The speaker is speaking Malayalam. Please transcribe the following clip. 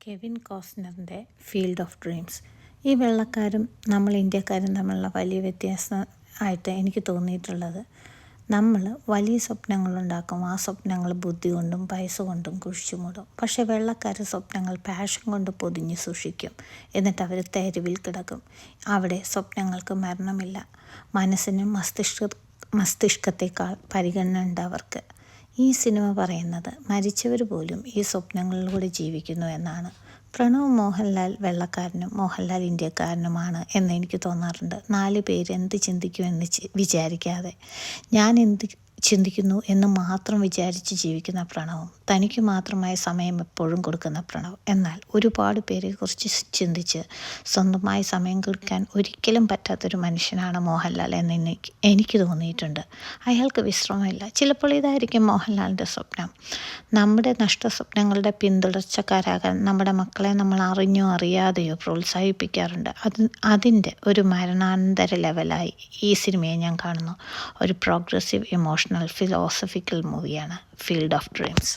കെവിൻ കോസ്റ്റ്നറിൻ്റെ ഫീൽഡ് ഓഫ് ഡ്രീംസ്. ഈ വെള്ളക്കാരും നമ്മൾ ഇന്ത്യക്കാരും തമ്മിലുള്ള വലിയ വ്യത്യാസം ആയിട്ട് എനിക്ക് തോന്നിയിട്ടുള്ളത്, നമ്മൾ വലിയ സ്വപ്നങ്ങളുണ്ടാക്കും. ആ സ്വപ്നങ്ങൾ ബുദ്ധി കൊണ്ടും പൈസ കൊണ്ടും കുഴിച്ചു മൂടും. പക്ഷേ വെള്ളക്കാർ സ്വപ്നങ്ങൾ പാഷൻ കൊണ്ട് പൊതിഞ്ഞ് സൂക്ഷിക്കും. എന്നിട്ട് അവർ തെരുവിൽ കിടക്കും. അവിടെ സ്വപ്നങ്ങൾക്ക് മരണമില്ല. മനസ്സിനും മസ്തിഷ്കത്തേക്കാൾ പരിഗണന ഉണ്ട് അവർക്ക്. ഈ സിനിമ പറയുന്നത് മരിച്ചവർ പോലും ഈ സ്വപ്നങ്ങളിലൂടെ ജീവിക്കുന്നു എന്നാണ്. പ്രണവ് മോഹൻലാൽ വെള്ളക്കാരനും മോഹൻലാൽ ഇന്ത്യക്കാരനുമാണ് എന്ന് എനിക്ക് തോന്നാറുണ്ട്. 4 പേര് എന്ത് ചിന്തിക്കുമെന്ന് വിചാരിക്കാതെ ഞാൻ എന്ത് ചിന്തിക്കുന്നു എന്ന് മാത്രം വിചാരിച്ച് ജീവിക്കുന്ന പ്രണവും, തനിക്ക് മാത്രമായ സമയം എപ്പോഴും കൊടുക്കുന്ന പ്രണവ്. എന്നാൽ ഒരുപാട് പേരെക്കുറിച്ച് ചിന്തിച്ച് സ്വന്തമായി സമയം കൊടുക്കാൻ ഒരിക്കലും പറ്റാത്തൊരു മനുഷ്യനാണ് മോഹൻലാൽ എന്ന് എനിക്ക് തോന്നിയിട്ടുണ്ട്. അയാൾക്ക് വിശ്രമമില്ല. ചിലപ്പോൾ ഇതായിരിക്കും മോഹൻലാലിൻ്റെ സ്വപ്നം. നമ്മുടെ നഷ്ടസ്വപ്നങ്ങളുടെ പിന്തുടർച്ചക്കാരാകാൻ നമ്മുടെ മക്കളെ നമ്മൾ അറിഞ്ഞോ അറിയാതെയോ പ്രോത്സാഹിപ്പിക്കാറുണ്ട്. അതിൻ്റെ ഒരു മരണാനന്തര ലെവലായി ഈ സിനിമയെ ഞാൻ കാണുന്നു. ഒരു പ്രോഗ്രസീവ് ഇമോഷണൽ ഫിലോസഫിക്കൽ മൂവിയാണ് ഫീൽഡ് ഓഫ് ഡ്രീംസ്.